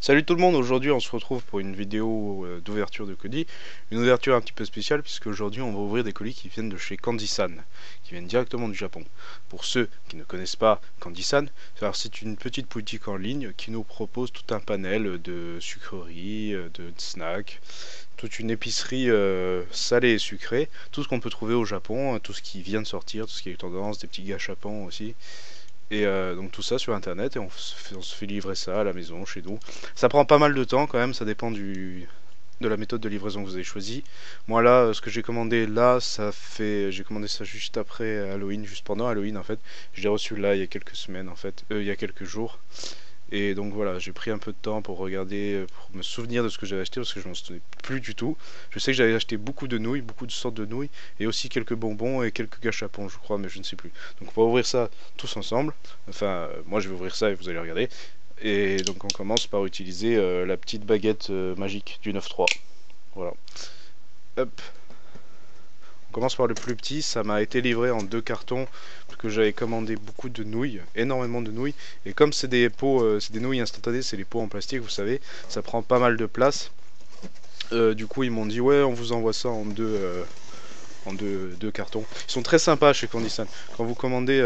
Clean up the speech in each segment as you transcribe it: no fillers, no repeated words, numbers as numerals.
Salut tout le monde, aujourd'hui on se retrouve pour une vidéo d'ouverture de colis. Une ouverture un petit peu spéciale puisque aujourd'hui on va ouvrir des colis qui viennent de chez Candy-san, qui viennent directement du Japon. Pour ceux qui ne connaissent pas Candy-san, c'est une petite boutique en ligne qui nous propose tout un panel de sucreries, de snacks, toute une épicerie salée et sucrée, tout ce qu'on peut trouver au Japon, tout ce qui vient de sortir, tout ce qui est tendance, des petits gâchapons aussi. Et donc tout ça sur internet et on se fait livrer ça à la maison, chez nous. Ça prend pas mal de temps quand même, ça dépend de la méthode de livraison que vous avez choisi. Moi là, ce que j'ai commandé là, j'ai commandé ça juste après Halloween, juste pendant Halloween en fait. Je l'ai reçu là il y a quelques semaines en fait, il y a quelques jours. Et donc voilà, j'ai pris un peu de temps pour regarder, pour me souvenir de ce que j'avais acheté parce que je m'en souvenais plus du tout. Je sais que j'avais acheté beaucoup de nouilles, beaucoup de sortes de nouilles, et aussi quelques bonbons et quelques gâchapons, je crois, mais je ne sais plus. Donc on va ouvrir ça tous ensemble. Enfin, moi je vais ouvrir ça et vous allez regarder. Et donc on commence par utiliser la petite baguette magique du 9-3. Voilà. Hop. On commence par le plus petit, ça m'a été livré en 2 cartons parce que j'avais commandé beaucoup de nouilles, énormément de nouilles, et comme c'est des pots, c'est des nouilles instantanées, c'est les pots en plastique, vous savez, ça prend pas mal de place. Du coup ils m'ont dit ouais on vous envoie ça en deux cartons. Ils sont très sympas chez Candy-san. Quand vous commandez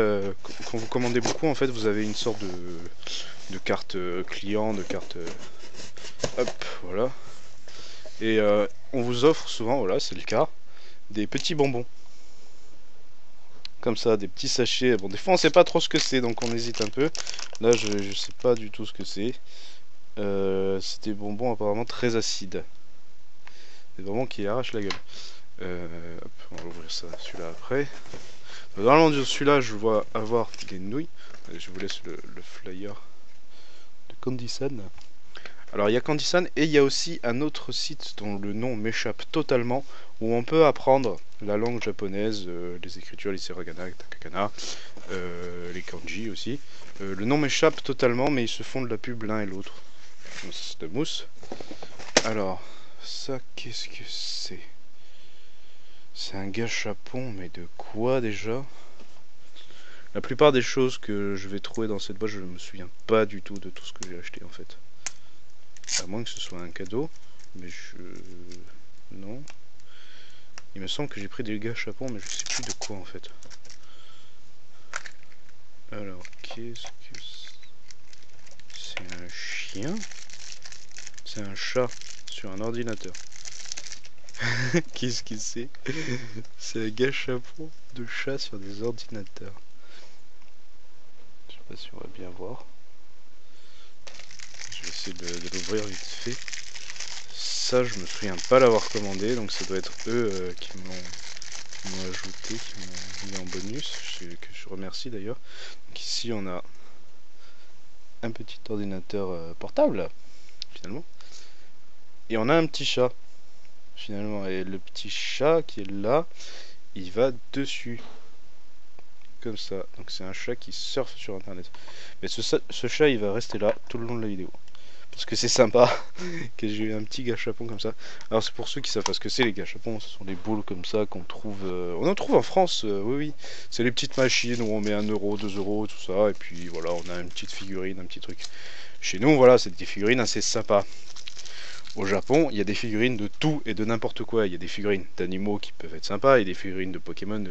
beaucoup en fait vous avez une sorte de carte client, de carte hop voilà. Et on vous offre souvent, voilà c'est le cas, des petits bonbons. Comme ça, des petits sachets. Bon, des fois on sait pas trop ce que c'est, donc on hésite un peu. Là, je sais pas du tout ce que c'est. C'est des bonbons apparemment très acides. Des bonbons qui arrachent la gueule. Hop, on va ouvrir ça, celui-là après. Normalement, sur celui-là, je vois avoir des nouilles. Je vous laisse le flyer de Candy-san. Alors il y a Candy-san et il y a aussi un autre site dont le nom m'échappe totalement, où on peut apprendre la langue japonaise, les écritures, les hiragana, katakana, les kanji aussi. Le nom m'échappe totalement, mais ils se font de la pub l'un et l'autre. C'est de mousse. Alors, ça qu'est-ce que c'est? C'est un gâchapon, mais de quoi déjà? La plupart des choses que je vais trouver dans cette boîte, je ne me souviens pas du tout de tout ce que j'ai acheté en fait. À moins que ce soit un cadeau, mais non. Il me semble que j'ai pris des gâchapons, mais je sais plus de quoi en fait. Alors, qu'est-ce que c'est? Un chien? C'est un chat sur un ordinateur. Qu'est-ce que c'est? C'est un gâchapon de chat sur des ordinateurs. Je sais pas si on va bien voir. Je vais essayer de l'ouvrir vite fait. Ça, je me souviens pas l'avoir commandé, donc ça doit être eux qui m'ont ajouté, qui m'ont mis en bonus, que je remercie d'ailleurs. Donc ici, on a un petit ordinateur portable, finalement. Et on a un petit chat, finalement. Et le petit chat qui est là, il va dessus. Comme ça. Donc c'est un chat qui surfe sur internet. Mais ce chat, il va rester là tout le long de la vidéo. Parce que c'est sympa que j'ai eu un petit gâchapon comme ça. Alors c'est pour ceux qui savent pas ce que c'est les gâchapons, ce sont des boules comme ça qu'on trouve, on en trouve en France, oui oui. C'est les petites machines où on met 1 euro, 2 euros, tout ça, et puis voilà, on a une petite figurine, un petit truc. Chez nous, voilà, c'est des figurines assez sympas. Au Japon, il y a des figurines de tout et de n'importe quoi. Il y a des figurines d'animaux qui peuvent être sympas, il y a des figurines de Pokémon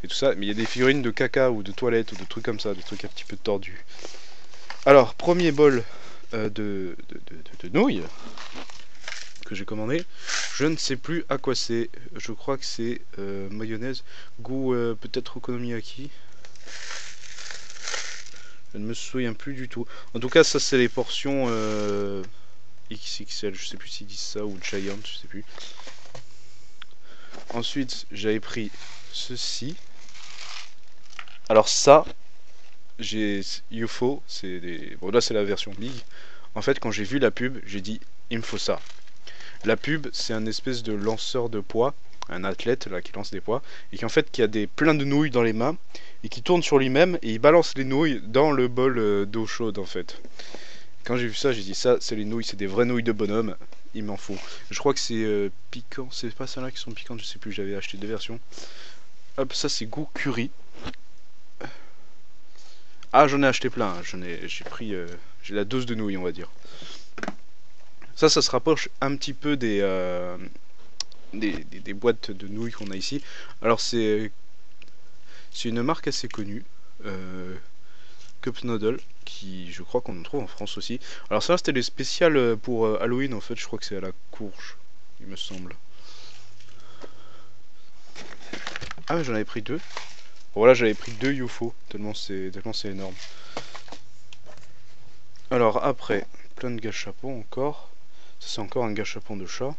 et tout ça, mais il y a des figurines de caca ou de toilettes ou de trucs comme ça, des trucs un petit peu tordus. Alors, premier bol de nouilles que j'ai commandé. Je ne sais plus à quoi c'est. Je crois que c'est mayonnaise, goût peut-être okonomiyaki. Je ne me souviens plus du tout. En tout cas, ça c'est les portions XXL. Je sais plus s'ils disent ça ou Giant, je sais plus. Ensuite, j'avais pris ceci. Alors ça, j'ai UFO, c'est des... Bon là c'est la version big. En fait quand j'ai vu la pub, j'ai dit il me faut ça. La pub c'est un espèce de lanceur de poids, un athlète là qui lance des poids, et qui a plein de nouilles dans les mains, et qui tourne sur lui-même, et il balance les nouilles dans le bol d'eau chaude en fait. Quand j'ai vu ça, j'ai dit ça c'est les nouilles, c'est des vraies nouilles de bonhomme, il m'en faut. Je crois que c'est piquant, c'est pas celles-là qui sont piquantes, je sais plus, j'avais acheté 2 versions. Hop, ça c'est goût curry. Ah j'en ai acheté plein, j'ai pris j'ai la dose de nouilles on va dire. Ça se rapproche un petit peu des boîtes de nouilles qu'on a ici. Alors c'est une marque assez connue, Cup Noodle, qui je crois qu'on en trouve en France aussi. Alors ça c'était les spéciales pour Halloween en fait, je crois que c'est à la courge, il me semble. Ah mais j'en avais pris deux. Voilà, j'avais pris deux UFO, tellement c'est énorme. Alors après, plein de gâchapons encore. Ça c'est encore un gâchapon de chat.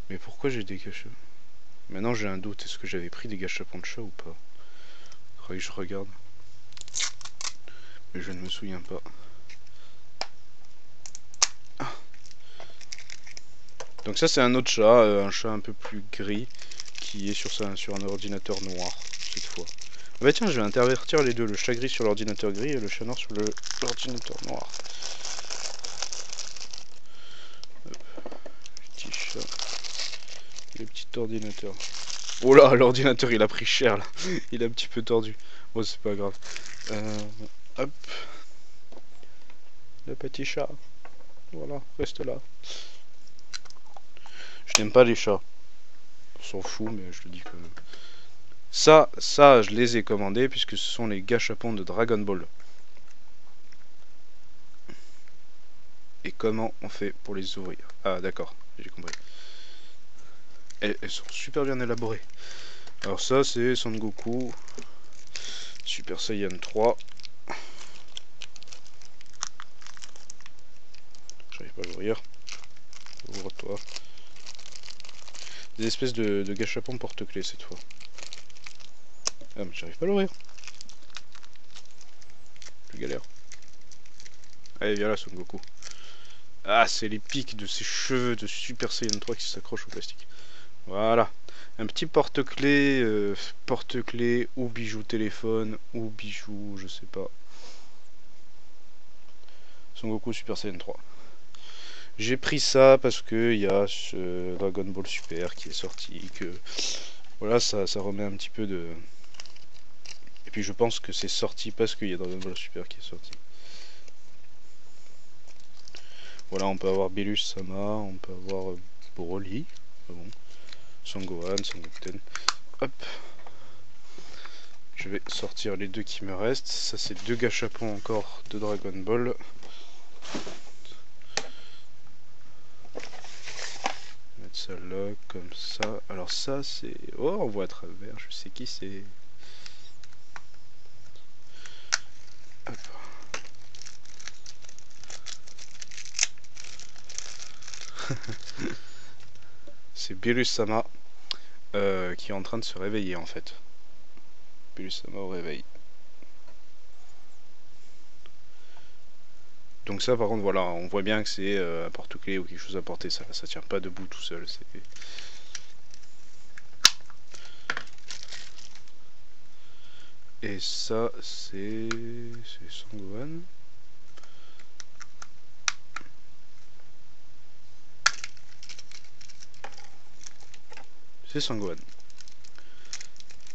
Mais pourquoi j'ai des gâchapons? Maintenant j'ai un doute, est-ce que j'avais pris des gâchapons de chat ou pas? Faudrait que je regarde. Mais je ne me souviens pas. Ah. Donc ça c'est un autre chat, un chat un peu plus gris, qui est sur un ordinateur noir, cette fois. Ah bah tiens, je vais intervertir les deux, le chat gris sur l'ordinateur gris et le chat noir sur l'ordinateur noir. Petit chat. Le petit ordinateur. Oh là, l'ordinateur il a pris cher là. Il est un petit peu tordu. Bon, c'est pas grave. Hop. Le petit chat. Voilà, reste là. Je n'aime pas les chats. On s'en fout, mais je le dis quand même. Ça, je les ai commandés puisque ce sont les gâchapons de Dragon Ball. Et comment on fait pour les ouvrir? Ah d'accord, j'ai compris. Elles sont super bien élaborées. Alors ça c'est Son Goku Super Saiyan 3. J'arrive pas à l'ouvrir. Ouvre-toi. Des espèces de gâchapons porte-clés cette fois. Ah mais j'arrive pas à l'ouvrir. Je galère. Allez viens là Son Goku. Ah c'est les pics de ses cheveux de Super Saiyan 3 qui s'accrochent au plastique. Voilà. Un petit porte-clés ou bijou téléphone ou bijou je sais pas. Son Goku Super Saiyan 3. J'ai pris ça parce que il y a ce Dragon Ball Super qui est sorti, que voilà, ça remet un petit peu de... Et puis je pense que c'est sorti parce qu'il y a Dragon Ball Super qui est sorti. Voilà, on peut avoir Belus Sama, on peut avoir Broly, bon. Son Gohan, Son Goten. Hop. Je vais sortir les deux qui me restent. Ça c'est deux gâchapons encore de Dragon Ball. Mettre ça là, comme ça. Alors ça c'est... Oh, on voit à travers, je sais qui c'est. C'est Belus Sama qui est en train de se réveiller en fait. Belus Sama au réveil. Donc ça par contre voilà, on voit bien que c'est un porte-clés ou quelque chose à porter, ça tient pas debout tout seul. Et ça c'est Son Gohan. C'est Son Gohan.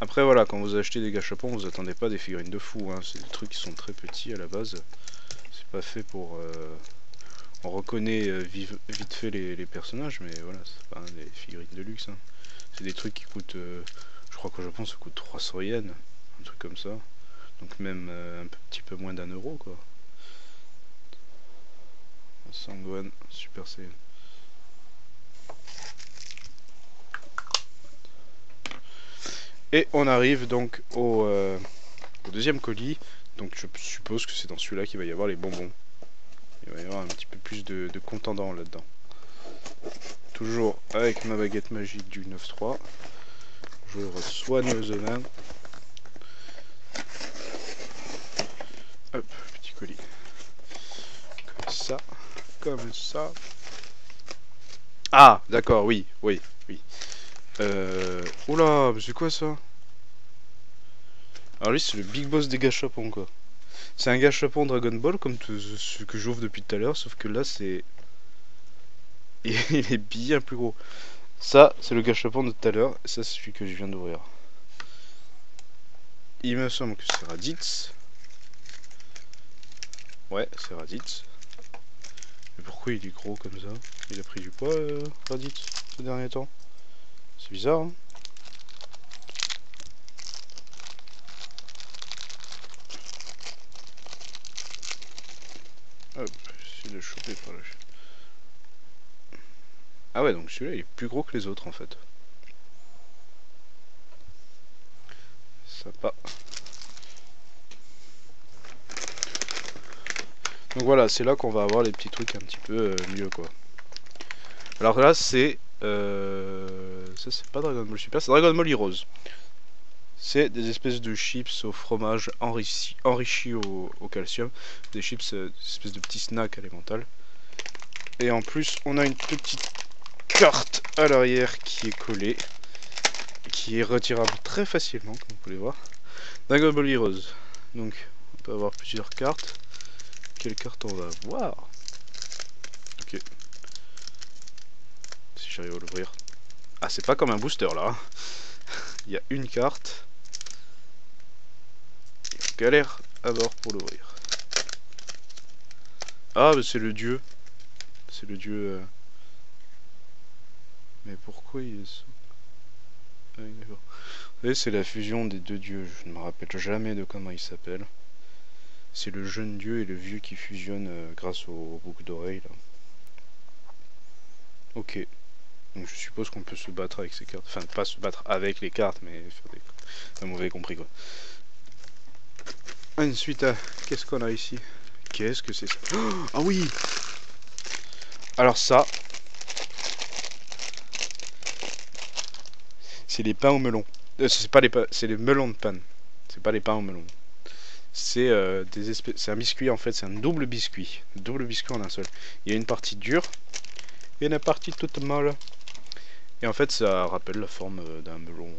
Après voilà, quand vous achetez des gâchapons, vous attendez pas des figurines de fou, hein. C'est des trucs qui sont très petits à la base. C'est pas fait pour... On reconnaît vite fait les personnages, mais voilà, c'est pas des figurines de luxe, hein. C'est des trucs qui coûtent... je crois qu'au Japon ça coûte 300 yens, un truc comme ça. Donc même un petit peu moins d'1 euro quoi. Son Gohan Super Saiyan. Et on arrive donc au deuxième colis. Donc je suppose que c'est dans celui-là qu'il va y avoir les bonbons. Il va y avoir un petit peu plus de contendant là-dedans. Toujours avec ma baguette magique du 9-3. Je reçois soigneusement. Hop, petit colis. Comme ça. Comme ça. Ah, d'accord, oui. Oula, c'est quoi ça? Alors lui c'est le big boss des gâchapons quoi. C'est un gâchapon Dragon Ball comme ce que j'ouvre depuis tout à l'heure, sauf que là c'est... Il est bien plus gros. Ça c'est le gâchapon de tout à l'heure, ça c'est celui que je viens d'ouvrir. Il me semble que c'est Raditz. Ouais, c'est Raditz. Mais pourquoi il est gros comme ça? Il a pris du poids, Raditz, ces derniers temps? C'est bizarre, hein? Hop, j'essaie de le choper par là. Ah ouais, donc celui-là il est plus gros que les autres en fait. Sympa. Donc voilà, c'est là qu'on va avoir les petits trucs un petit peu mieux quoi. Alors là c'est... ça c'est pas Dragon Ball Super, c'est Dragon Ball Heroes. C'est des espèces de chips au fromage enrichi au calcium. Des chips, des espèces de petits snacks alimentaires. Et en plus on a une petite carte à l'arrière qui est collée. Qui est retirable très facilement comme vous pouvez voir. Dragon Ball Heroes. Donc on peut avoir plusieurs cartes. Quelle carte on va avoir? Ok. Si j'arrive à l'ouvrir. Ah, c'est pas comme un booster là. Il y a une carte. Et on galère à bord pour l'ouvrir. Ah, mais c'est le dieu. C'est le dieu. Mais pourquoi il est ça? Ah, oui, d'accord. Vous savez, c'est la fusion des deux dieux. Je ne me rappelle jamais de comment il s'appelle. C'est le jeune dieu et le vieux qui fusionnent grâce aux boucles d'oreilles là. Ok. Donc je suppose qu'on peut se battre avec ces cartes. Enfin, pas se battre avec les cartes, mais faire des... Enfin, mauvais compris quoi. Ensuite, qu'est-ce qu'on a ici? Qu'est-ce que c'est ça? Oh, ah oui! Alors ça... C'est les pains au melon. C'est pas les pains, c'est les melons de panne. C'est pas les pains au melon. C'est des espèces... C'est un biscuit en fait, c'est un double biscuit. Double biscuit en un seul. Il y a une partie dure et une partie toute molle. Et en fait, ça rappelle la forme d'un melon.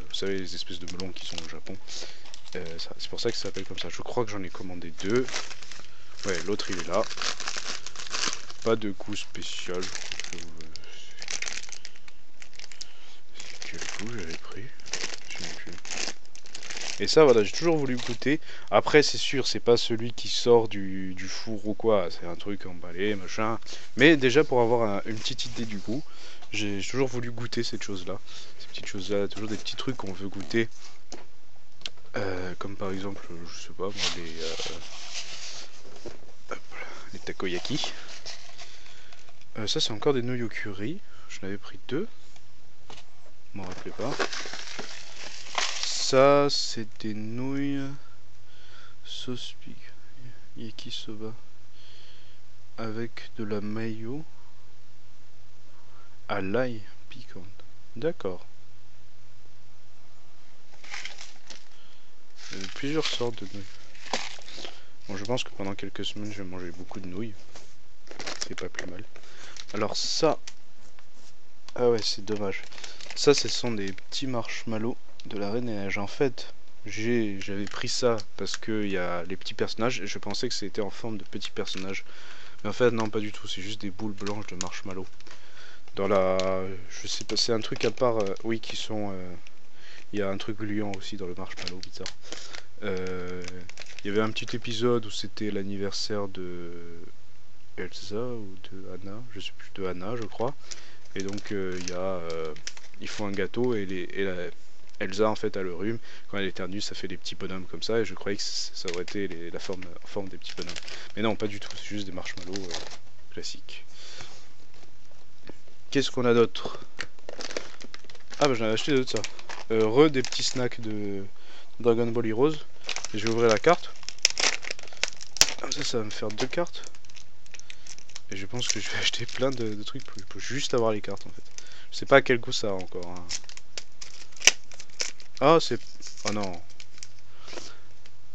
Vous savez, les espèces de melons qui sont au Japon. C'est pour ça que ça s'appelle comme ça. Je crois que j'en ai commandé deux. Ouais, l'autre il est là. Pas de goût spécial. Quel goût j'avais pris? Et ça, voilà, j'ai toujours voulu goûter. Après, c'est sûr, c'est pas celui qui sort du four ou quoi. C'est un truc emballé, machin. Mais déjà, pour avoir une petite idée du goût, j'ai toujours voulu goûter cette chose-là. Ces petites choses-là, toujours des petits trucs qu'on veut goûter. Comme par exemple, je sais pas, moi, les takoyaki. Ça, c'est encore des nouilles au curry. J'en avais pris deux. Je m'en rappelais pas. Ça, c'est des nouilles sauce yakisoba avec de la mayo à l'ail piquante. D'accord. Il y a plusieurs sortes de nouilles. Bon, je pense que pendant quelques semaines, je vais manger beaucoup de nouilles. C'est pas plus mal. Alors ça... Ah ouais, c'est dommage. Ça, ce sont des petits marshmallows de la Reine des Neiges. En fait, j'avais pris ça parce qu'il y a les petits personnages et je pensais que c'était en forme de petits personnages. Mais en fait, non, pas du tout. C'est juste des boules blanches de marshmallows. Dans la... Je sais pas, c'est un truc à part... oui, qui sont... Il y a un truc gluant aussi dans le marshmallow, bizarre. Il y avait un petit épisode où c'était l'anniversaire de Elsa ou de Anna, je sais plus, de Anna je crois. Et donc ils font un gâteau et Elsa en fait a le rhume. Quand elle éternue, ça fait des petits bonhommes comme ça. Et je croyais que ça aurait été la forme des petits bonhommes. Mais non, pas du tout. C'est juste des marshmallows classiques. Qu'est-ce qu'on a d'autre? Ah bah j'en ai acheté d'autres ça. Des petits snacks de Dragon Ball Heroes. Et je vais ouvrir la carte. Comme ça va me faire deux cartes. Et je pense que je vais acheter plein de trucs pour juste avoir les cartes en fait. Je sais pas à quel goût ça a encore. Hein. Ah c'est... Oh non.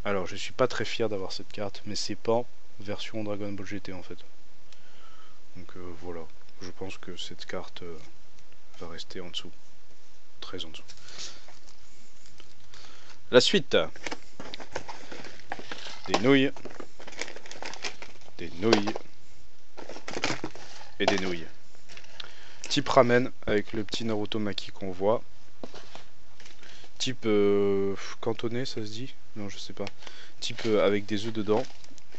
Alors je suis pas très fier d'avoir cette carte. Mais c'est pas version Dragon Ball GT en fait. Donc voilà. Je pense que cette carte va rester en dessous. Très en dessous. La suite. Des nouilles. Des nouilles. Et des nouilles. Type ramen avec le petit Naruto Maki qu'on voit. Type cantonné, ça se dit? Non, je sais pas. Type avec des œufs dedans.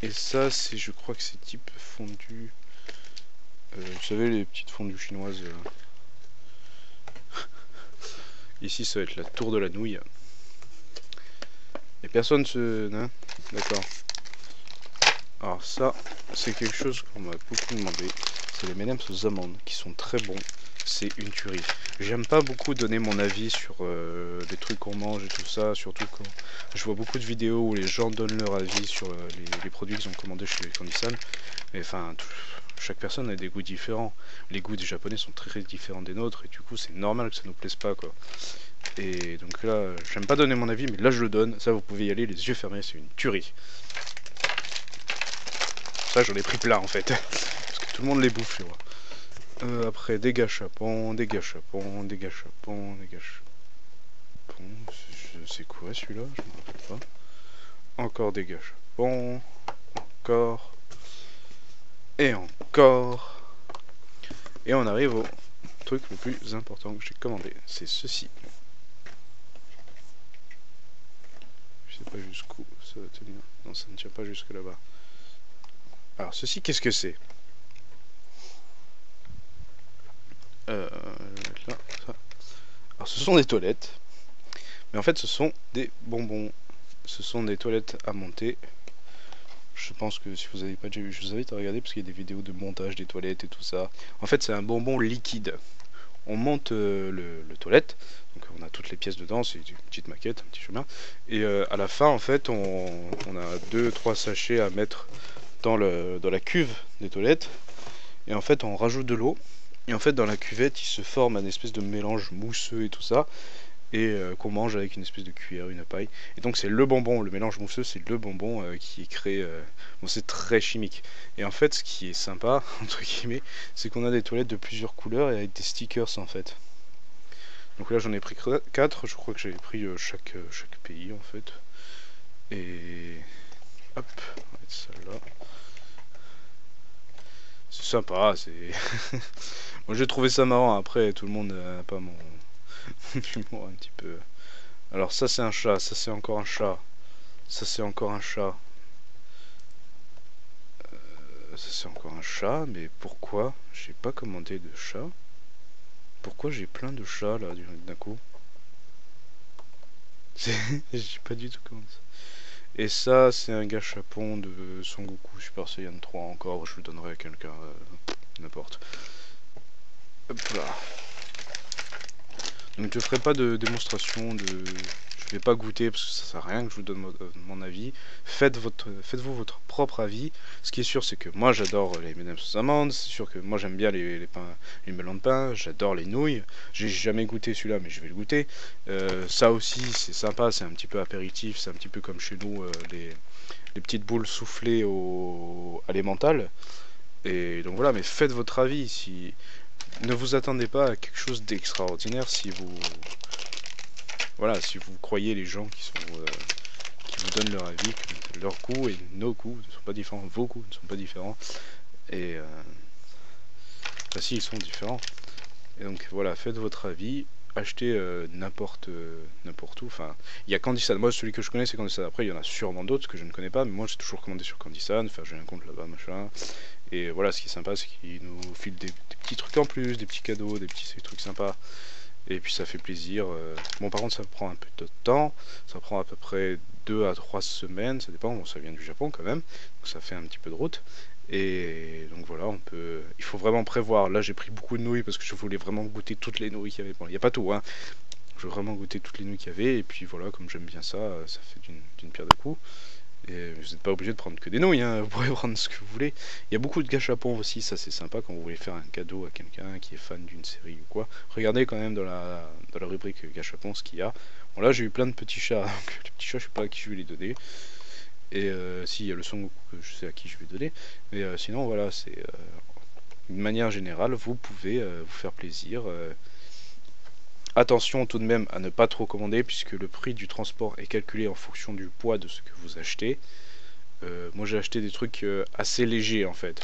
Et ça, c'est, je crois que c'est type fondu. Vous savez, les petites fondues chinoises. Ici, ça va être la tour de la nouille. Et personne se... Hein, d'accord. Alors ça, c'est quelque chose qu'on m'a beaucoup demandé. C'est les M&M's aux amandes, qui sont très bons. C'est une tuerie. J'aime pas beaucoup donner mon avis sur les trucs qu'on mange et tout ça, surtout quand je vois beaucoup de vidéos où les gens donnent leur avis sur les produits qu'ils ont commandés chez les Candysan. Mais enfin, chaque personne a des goûts différents. Les goûts des Japonais sont très différents des nôtres, et du coup c'est normal que ça nous plaise pas, quoi. Et donc là, j'aime pas donner mon avis, mais là je le donne. Ça, vous pouvez y aller les yeux fermés, c'est une tuerie. Ça, j'en ai pris plein en fait, parce que tout le monde les bouffe, tu vois. Après, des gâchapons, des gâchapons, des gâchapons, des gâchapons. C'est quoi celui-là? Je me rappelle pas. Encore des gâchapons. Encore. Et encore. Et on arrive au truc le plus important que j'ai commandé. C'est ceci. Je sais pas jusqu'où ça va tenir. Non, ça ne tient pas jusque là-bas. Alors, ceci, qu'est-ce que c'est? Là, ça. Alors, ce sont des toilettes. Mais en fait, ce sont des bonbons. Ce sont des toilettes à monter. Je pense que si vous n'avez pas déjà vu, je vous invite à regarder parce qu'il y a des vidéos de montage des toilettes et tout ça. En fait, c'est un bonbon liquide. On monte le toilette, donc on a toutes les pièces dedans, c'est une petite maquette, un petit chemin. Et à la fin, en fait, on a 2-3 sachets à mettre dans la cuve des toilettes. Et en fait, on rajoute de l'eau. Et en fait, dans la cuvette, il se forme un espèce de mélange mousseux et tout ça. Et qu'on mange avec une espèce de cuillère, une paille. Et donc c'est le bonbon, le mélange mousseux, c'est le bonbon qui est créé. Bon, c'est très chimique. Et en fait, ce qui est sympa, entre guillemets, c'est qu'on a des toilettes de plusieurs couleurs et avec des stickers en fait. Donc là, j'en ai pris 4, je crois que j'avais pris chaque pays en fait. Et hop, on va mettre ça là. C'est sympa, c'est. Moi j'ai trouvé ça marrant, après tout le monde n'a pas mon humour un petit peu. Alors ça c'est un chat, ça c'est encore un chat, ça c'est encore un chat, ça c'est encore un chat, mais pourquoi j'ai pas commandé de chat? Pourquoi j'ai plein de chats là d'un coup? J'ai pas du tout commandé ça. Et ça c'est un gâchapon de Son Goku Super Saiyan 3 encore, je le donnerai à quelqu'un, n'importe. Hop là. Donc je ferai pas de démonstration, je vais pas goûter parce que ça sert à rien que je vous donne mon avis. Faites-vous votre propre avis. Ce qui est sûr, c'est que moi j'adore les M&M's aux amandes. C'est sûr que moi j'aime bien les melons de pain. J'adore les nouilles. J'ai jamais goûté celui-là, mais je vais le goûter. Ça aussi, c'est sympa. C'est un petit peu apéritif. C'est un petit peu comme chez nous les petites boules soufflées à l'emmental. Et donc voilà, mais faites votre avis. Si ne vous attendez pas à quelque chose d'extraordinaire si vous si vous croyez les gens qui vous donnent leur avis, que leurs goûts et nos goûts ne sont pas différents, vos goûts ne sont pas différents, et si ils sont différents. Et donc voilà, faites votre avis, achetez n'importe où. Enfin, il y a Candysan, moi celui que je connais c'est Candysan. Après il y en a sûrement d'autres que je ne connais pas, mais moi j'ai toujours commandé sur Candysan. Enfin, j'ai un compte là-bas, machin. Et voilà, ce qui est sympa, c'est qu'ils nous filent des petits trucs en plus, des petits cadeaux, des petits trucs sympas. Et puis ça fait plaisir. Bon, par contre, ça prend un peu de temps. Ça prend à peu près 2 à 3 semaines. Ça dépend. Bon, ça vient du Japon quand même. Donc ça fait un petit peu de route. Et donc voilà, il faut vraiment prévoir. Là, j'ai pris beaucoup de nouilles parce que je voulais vraiment goûter toutes les nouilles qu'il y avait. Bon, il n'y a pas tout, hein. Je veux vraiment goûter toutes les nouilles qu'il y avait. Et puis voilà, comme j'aime bien ça, ça fait d'une pierre deux coups. Et vous n'êtes pas obligé de prendre que des nouilles, hein. Vous pourrez prendre ce que vous voulez. Il y a beaucoup de gâchapons aussi, ça c'est sympa quand vous voulez faire un cadeau à quelqu'un qui est fan d'une série ou quoi. Regardez quand même dans la rubrique gâchapons ce qu'il y a. Bon, là j'ai eu plein de petits chats, donc les petits chats je sais pas à qui je vais les donner. Et si, il y a le Son Goku que je sais à qui je vais donner. Mais sinon voilà, c'est d'une manière générale, vous pouvez vous faire plaisir. Attention tout de même à ne pas trop commander puisque le prix du transport est calculé en fonction du poids de ce que vous achetez. Moi j'ai acheté des trucs assez légers en fait,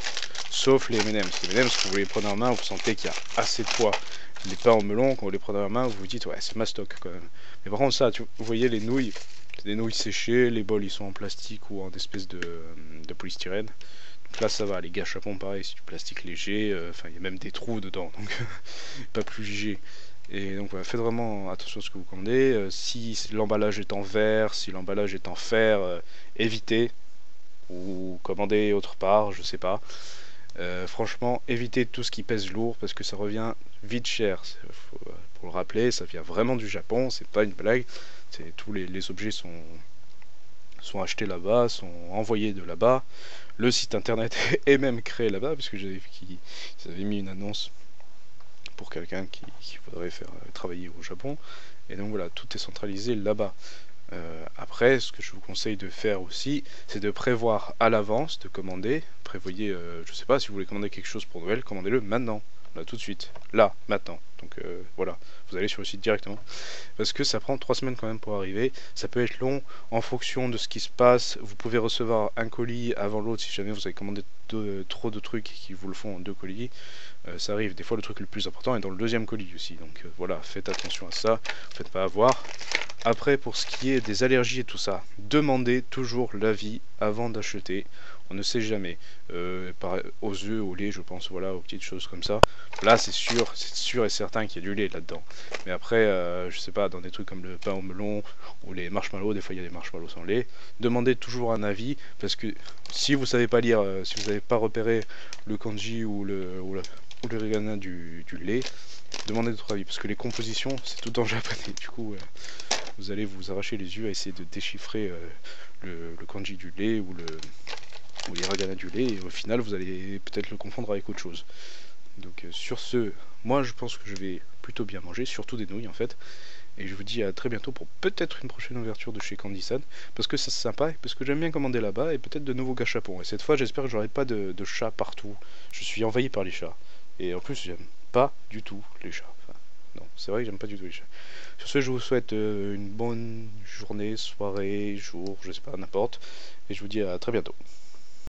sauf les M&M's. Les M&M's, quand vous les prenez en main, vous sentez qu'il y a assez de poids. Les pains en melon, quand vous les prenez en main, vous vous dites ouais c'est mastoc quand même. Mais par contre ça, vous voyez les nouilles, c'est des nouilles séchées, les bols ils sont en plastique ou en espèce de polystyrène. Donc là ça va, les gâchapons pareil, c'est du plastique léger, enfin il y a même des trous dedans, donc pas plus léger. Et donc voilà, faites vraiment attention à ce que vous commandez. Si l'emballage est en verre, si l'emballage est en fer, évitez, ou commandez autre part, je sais pas. Franchement, évitez tout ce qui pèse lourd parce que ça revient vite cher. Pour le rappeler, ça vient vraiment du Japon, c'est pas une blague. Tous les objets sont achetés là-bas, sont envoyés de là-bas. Le site internet est même créé là-bas parce que j'avais vu qu'ils avaient mis une annonce pour quelqu'un qui voudrait faire travailler au Japon. Et donc voilà, tout est centralisé là-bas. Après, ce que je vous conseille de faire aussi, c'est de prévoir à l'avance, de commander. Prévoyez, je sais pas, si vous voulez commander quelque chose pour Noël, commandez-le maintenant, là, tout de suite, là, maintenant. Donc voilà, vous allez sur le site directement. Parce que ça prend 3 semaines quand même pour arriver. Ça peut être long en fonction de ce qui se passe. Vous pouvez recevoir un colis avant l'autre si jamais vous avez commandé trop de trucs qui vous le font en 2 colis. Ça arrive. Des fois, le truc le plus important est dans le deuxième colis aussi. Donc voilà, faites attention à ça. Faites pas avoir. Après, pour ce qui est des allergies et tout ça, demandez toujours l'avis avant d'acheter. On ne sait jamais. Aux œufs, au lait, je pense, voilà, aux petites choses comme ça. Là, c'est sûr et certain qu'il y a du lait là-dedans. Mais après, je sais pas, dans des trucs comme le pain au melon ou les marshmallows, des fois il y a des marshmallows sans lait. Demandez toujours un avis parce que si vous savez pas lire, si vous n'avez pas repéré le kanji ou le hiragana du lait, demandez d'autres avis parce que les compositions c'est tout en japonais. Du coup, vous allez vous arracher les yeux à essayer de déchiffrer le kanji du lait ou l'hiragana du lait et au final vous allez peut-être le confondre avec autre chose. Donc sur ce, moi je pense que je vais plutôt bien manger, surtout des nouilles en fait. Et je vous dis à très bientôt pour peut-être une prochaine ouverture de chez Candy-san. Parce que ça c'est sympa et parce que j'aime bien commander là-bas et peut-être de nouveaux gâchapons. Et cette fois j'espère que j'aurai pas de chats partout. Je suis envahi par les chats. Et en plus j'aime pas du tout les chats. Enfin, non, c'est vrai que j'aime pas du tout les chats. Sur ce, je vous souhaite une bonne journée, soirée, jour, je sais pas, n'importe. Et je vous dis à très bientôt.